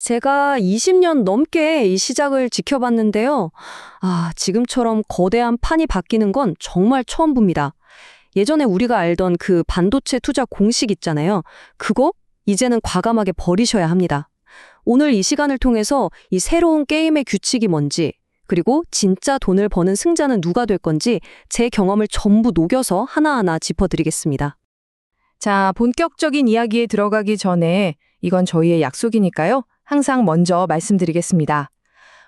제가 20년 넘게 이 시장을 지켜봤는데요. 지금처럼 거대한 판이 바뀌는 건 정말 처음 봅니다. 예전에 우리가 알던 그 반도체 투자 공식 있잖아요. 그거 이제는 과감하게 버리셔야 합니다. 오늘 이 시간을 통해서 이 새로운 게임의 규칙이 뭔지, 그리고 진짜 돈을 버는 승자는 누가 될 건지 제 경험을 전부 녹여서 하나하나 짚어드리겠습니다. 자, 본격적인 이야기에 들어가기 전에 이건 저희의 약속이니까요. 항상 먼저 말씀드리겠습니다.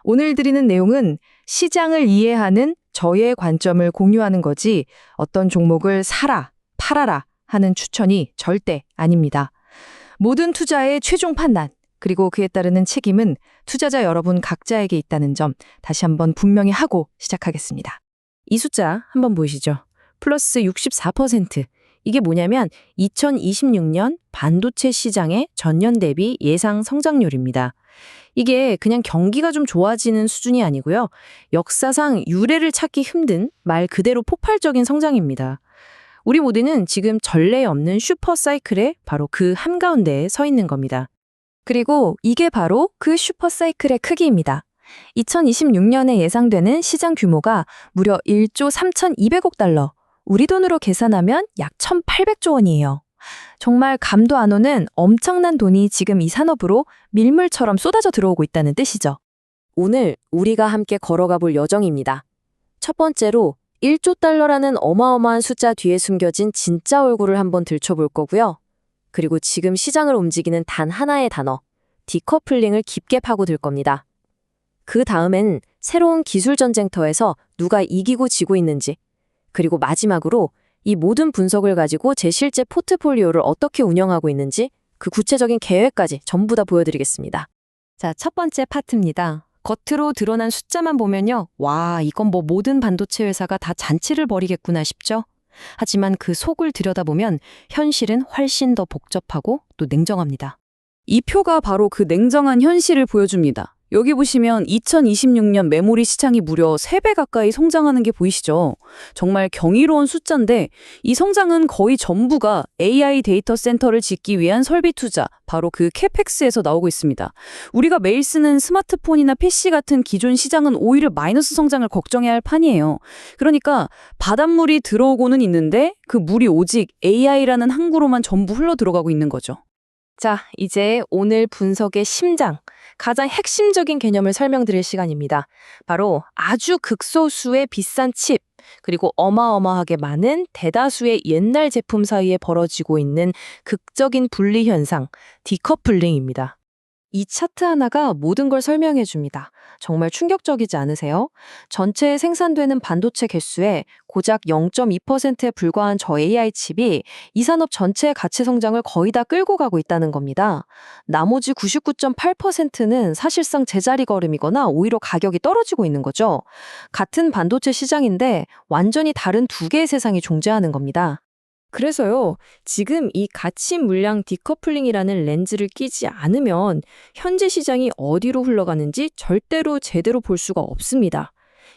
오늘 드리는 내용은 시장을 이해하는 저의 관점을 공유하는 거지 어떤 종목을 사라, 팔아라 하는 추천이 절대 아닙니다. 모든 투자의 최종 판단, 그리고 그에 따르는 책임은 투자자 여러분 각자에게 있다는 점 다시 한번 분명히 하고 시작하겠습니다. 이 숫자 한번 보이시죠? 플러스 64%. 이게 뭐냐면 2026년 반도체 시장의 전년 대비 예상 성장률입니다. 이게 그냥 경기가 좀 좋아지는 수준이 아니고요. 역사상 유례를 찾기 힘든 말 그대로 폭발적인 성장입니다. 우리 모두는 지금 전례 없는 슈퍼 사이클의 바로 그 한가운데에 서 있는 겁니다. 그리고 이게 바로 그 슈퍼 사이클의 크기입니다. 2026년에 예상되는 시장 규모가 무려 1조 3,200억 달러. 우리 돈으로 계산하면 약 1,800조 원이에요. 정말 감도 안 오는 엄청난 돈이 지금 이 산업으로 밀물처럼 쏟아져 들어오고 있다는 뜻이죠. 오늘 우리가 함께 걸어가 볼 여정입니다. 첫 번째로 1조 달러라는 어마어마한 숫자 뒤에 숨겨진 진짜 얼굴을 한번 들춰볼 거고요. 그리고 지금 시장을 움직이는 단 하나의 단어, 디커플링을 깊게 파고들 겁니다. 그 다음엔 새로운 기술 전쟁터에서 누가 이기고 지고 있는지, 그리고 마지막으로 이 모든 분석을 가지고 제 실제 포트폴리오를 어떻게 운영하고 있는지 그 구체적인 계획까지 전부 다 보여드리겠습니다. 자, 첫 번째 파트입니다. 겉으로 드러난 숫자만 보면요. 와, 이건 뭐 모든 반도체 회사가 다 잔치를 벌이겠구나 싶죠? 하지만 그 속을 들여다보면 현실은 훨씬 더 복잡하고 또 냉정합니다. 이 표가 바로 그 냉정한 현실을 보여줍니다. 여기 보시면 2026년 메모리 시장이 무려 3배 가까이 성장하는 게 보이시죠? 정말 경이로운 숫자인데 이 성장은 거의 전부가 AI 데이터 센터를 짓기 위한 설비 투자, 바로 그 캐펙스에서 나오고 있습니다. 우리가 매일 쓰는 스마트폰이나 PC 같은 기존 시장은 오히려 마이너스 성장을 걱정해야 할 판이에요. 그러니까 바닷물이 들어오고는 있는데 그 물이 오직 AI라는 항구로만 전부 흘러 들어가고 있는 거죠. 자, 이제 오늘 분석의 심장, 가장 핵심적인 개념을 설명드릴 시간입니다. 바로 아주 극소수의 비싼 칩, 그리고 어마어마하게 많은 대다수의 옛날 제품 사이에 벌어지고 있는 극적인 분리 현상, 디커플링입니다. 이 차트 하나가 모든 걸 설명해 줍니다. 정말 충격적이지 않으세요? 전체에 생산되는 반도체 개수의 고작 0.2%에 불과한 저 AI 칩이 이 산업 전체의 가치 성장을 거의 다 끌고 가고 있다는 겁니다. 나머지 99.8%는 사실상 제자리 걸음이거나 오히려 가격이 떨어지고 있는 거죠. 같은 반도체 시장인데 완전히 다른 두 개의 세상이 존재하는 겁니다. 그래서요, 지금 이 가치 물량 디커플링이라는 렌즈를 끼지 않으면 현재 시장이 어디로 흘러가는지 절대로 제대로 볼 수가 없습니다.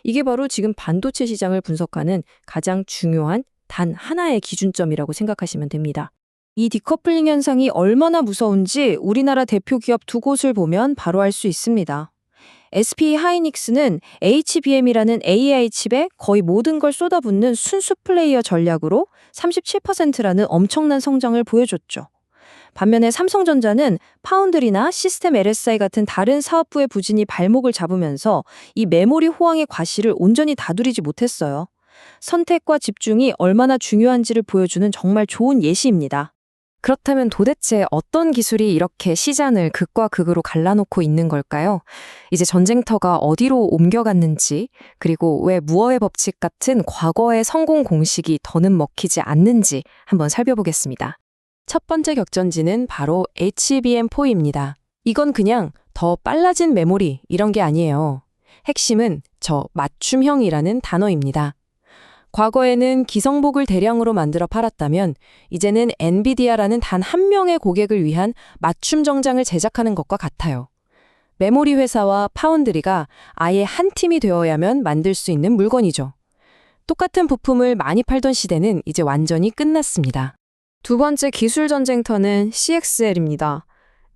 이게 바로 지금 반도체 시장을 분석하는 가장 중요한 단 하나의 기준점이라고 생각하시면 됩니다. 이 디커플링 현상이 얼마나 무서운지 우리나라 대표 기업 두 곳을 보면 바로 알 수 있습니다. SK 하이닉스는 HBM이라는 AI 칩에 거의 모든 걸 쏟아붓는 순수 플레이어 전략으로 37%라는 엄청난 성장을 보여줬죠. 반면에 삼성전자는 파운드리나 시스템 LSI 같은 다른 사업부의 부진이 발목을 잡으면서 이 메모리 호황의 과실을 온전히 다스리지 못했어요. 선택과 집중이 얼마나 중요한지를 보여주는 정말 좋은 예시입니다. 그렇다면 도대체 어떤 기술이 이렇게 시장을 극과 극으로 갈라놓고 있는 걸까요? 이제 전쟁터가 어디로 옮겨갔는지, 그리고 왜 무어의 법칙 같은 과거의 성공 공식이 더는 먹히지 않는지 한번 살펴보겠습니다. 첫 번째 격전지는 바로 HBM4입니다. 이건 그냥 더 빨라진 메모리 이런 게 아니에요. 핵심은 저 맞춤형이라는 단어입니다. 과거에는 기성복을 대량으로 만들어 팔았다면 이제는 엔비디아라는 단 한 명의 고객을 위한 맞춤 정장을 제작하는 것과 같아요. 메모리 회사와 파운드리가 아예 한 팀이 되어야만 만들 수 있는 물건이죠. 똑같은 부품을 많이 팔던 시대는 이제 완전히 끝났습니다. 두 번째 기술 전쟁터는 CXL입니다.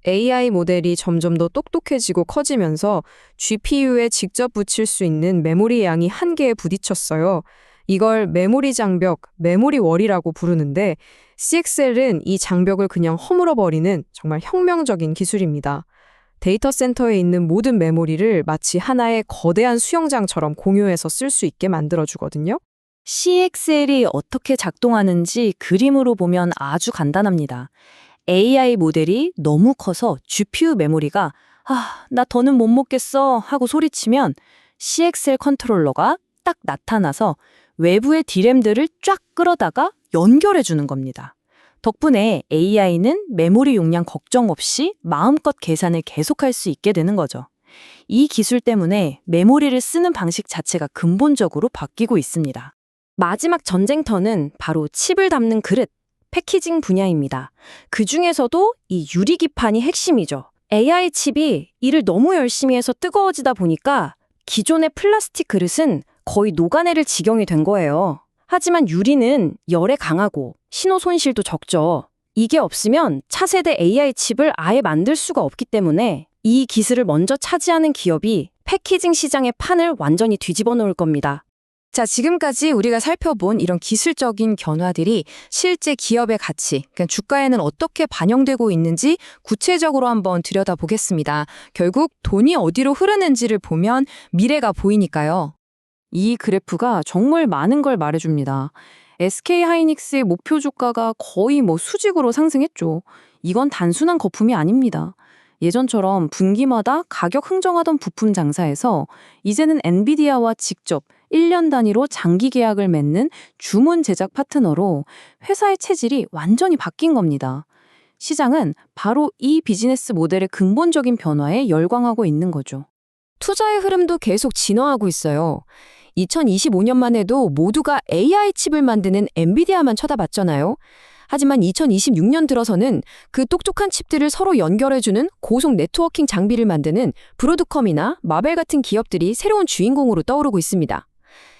AI 모델이 점점 더 똑똑해지고 커지면서 GPU에 직접 붙일 수 있는 메모리 양이 한계에 부딪혔어요. 이걸 메모리 장벽, 메모리 월이라고 부르는데 CXL은 이 장벽을 그냥 허물어버리는 정말 혁명적인 기술입니다. 데이터 센터에 있는 모든 메모리를 마치 하나의 거대한 수영장처럼 공유해서 쓸 수 있게 만들어주거든요. CXL이 어떻게 작동하는지 그림으로 보면 아주 간단합니다. AI 모델이 너무 커서 GPU 메모리가 나 더는 못 먹겠어 하고 소리치면 CXL 컨트롤러가 딱 나타나서 외부의 D램들을 쫙 끌어다가 연결해 주는 겁니다. 덕분에 AI는 메모리 용량 걱정 없이 마음껏 계산을 계속할 수 있게 되는 거죠. 이 기술 때문에 메모리를 쓰는 방식 자체가 근본적으로 바뀌고 있습니다. 마지막 전쟁터는 바로 칩을 담는 그릇, 패키징 분야입니다. 그 중에서도 이 유리기판이 핵심이죠. AI 칩이 일을 너무 열심히 해서 뜨거워지다 보니까 기존의 플라스틱 그릇은 거의 녹아내릴 지경이 된 거예요. 하지만 유리는 열에 강하고 신호 손실도 적죠. 이게 없으면 차세대 AI 칩을 아예 만들 수가 없기 때문에 이 기술을 먼저 차지하는 기업이 패키징 시장의 판을 완전히 뒤집어 놓을 겁니다. 자, 지금까지 우리가 살펴본 이런 기술적인 변화들이 실제 기업의 가치, 그러니까 주가에는 어떻게 반영되고 있는지 구체적으로 한번 들여다보겠습니다. 결국 돈이 어디로 흐르는지를 보면 미래가 보이니까요. 이 그래프가 정말 많은 걸 말해줍니다. SK하이닉스의 목표 주가가 거의 수직으로 상승했죠. 이건 단순한 거품이 아닙니다. 예전처럼 분기마다 가격 흥정하던 부품 장사에서 이제는 엔비디아와 직접 1년 단위로 장기 계약을 맺는 주문 제작 파트너로 회사의 체질이 완전히 바뀐 겁니다. 시장은 바로 이 비즈니스 모델의 근본적인 변화에 열광하고 있는 거죠. 투자의 흐름도 계속 진화하고 있어요. 2025년만 해도 모두가 AI 칩을 만드는 엔비디아만 쳐다봤잖아요. 하지만 2026년 들어서는 그 똑똑한 칩들을 서로 연결해주는 고속 네트워킹 장비를 만드는 브로드컴이나 마벨 같은 기업들이 새로운 주인공으로 떠오르고 있습니다.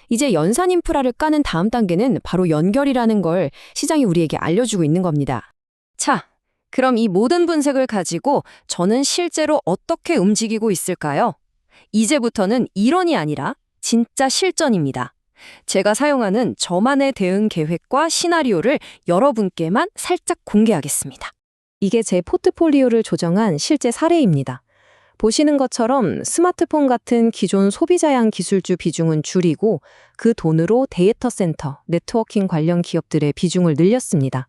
이제 연산 인프라를 까는 다음 단계는 바로 연결이라는 걸 시장이 우리에게 알려주고 있는 겁니다. 자, 그럼 이 모든 분석을 가지고 저는 실제로 어떻게 움직이고 있을까요? 이제부터는 이론이 아니라 진짜 실전입니다. 제가 사용하는 저만의 대응 계획과 시나리오를 여러분께만 살짝 공개하겠습니다. 이게 제 포트폴리오를 조정한 실제 사례입니다. 보시는 것처럼 스마트폰 같은 기존 소비자양 기술주 비중은 줄이고 그 돈으로 데이터 센터, 네트워킹 관련 기업들의 비중을 늘렸습니다.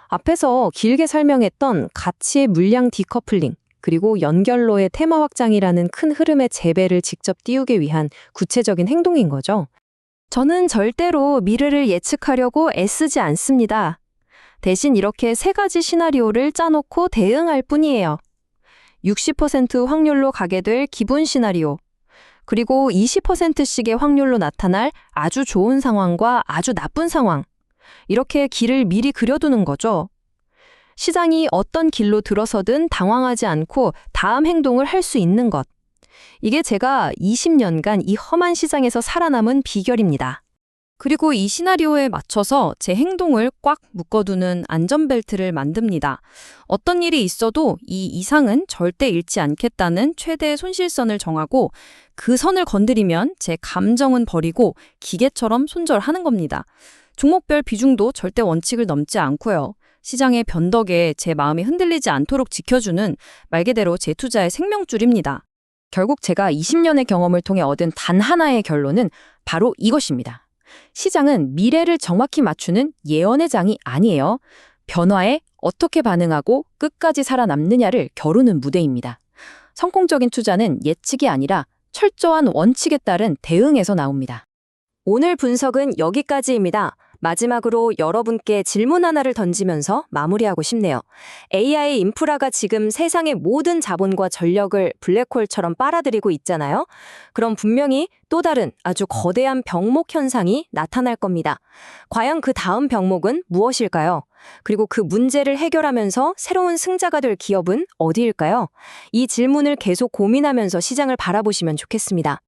앞에서 길게 설명했던 가치의 물량 디커플링, 그리고 연결로의 테마 확장이라는 큰 흐름의 재배를 직접 띄우기 위한 구체적인 행동인 거죠. 저는 절대로 미래를 예측하려고 애쓰지 않습니다. 대신 이렇게 세 가지 시나리오를 짜놓고 대응할 뿐이에요. 60% 확률로 가게 될 기본 시나리오, 그리고 20%씩의 확률로 나타날 아주 좋은 상황과 아주 나쁜 상황, 이렇게 길을 미리 그려두는 거죠. 시장이 어떤 길로 들어서든 당황하지 않고 다음 행동을 할 수 있는 것. 이게 제가 20년간 이 험한 시장에서 살아남은 비결입니다. 그리고 이 시나리오에 맞춰서 제 행동을 꽉 묶어두는 안전벨트를 만듭니다. 어떤 일이 있어도 이 이상은 절대 잃지 않겠다는 최대 손실선을 정하고 그 선을 건드리면 제 감정은 버리고 기계처럼 손절하는 겁니다. 종목별 비중도 절대 원칙을 넘지 않고요. 시장의 변덕에 제 마음이 흔들리지 않도록 지켜주는 말 그대로 제 투자의 생명줄입니다. 결국 제가 20년의 경험을 통해 얻은 단 하나의 결론은 바로 이것입니다. 시장은 미래를 정확히 맞추는 예언의 장이 아니에요. 변화에 어떻게 반응하고 끝까지 살아남느냐를 겨루는 무대입니다. 성공적인 투자는 예측이 아니라 철저한 원칙에 따른 대응에서 나옵니다. 오늘 분석은 여기까지입니다. 마지막으로 여러분께 질문 하나를 던지면서 마무리하고 싶네요. AI 인프라가 지금 세상의 모든 자본과 전력을 블랙홀처럼 빨아들이고 있잖아요. 그럼 분명히 또 다른 아주 거대한 병목 현상이 나타날 겁니다. 과연 그 다음 병목은 무엇일까요? 그리고 그 문제를 해결하면서 새로운 승자가 될 기업은 어디일까요? 이 질문을 계속 고민하면서 시장을 바라보시면 좋겠습니다.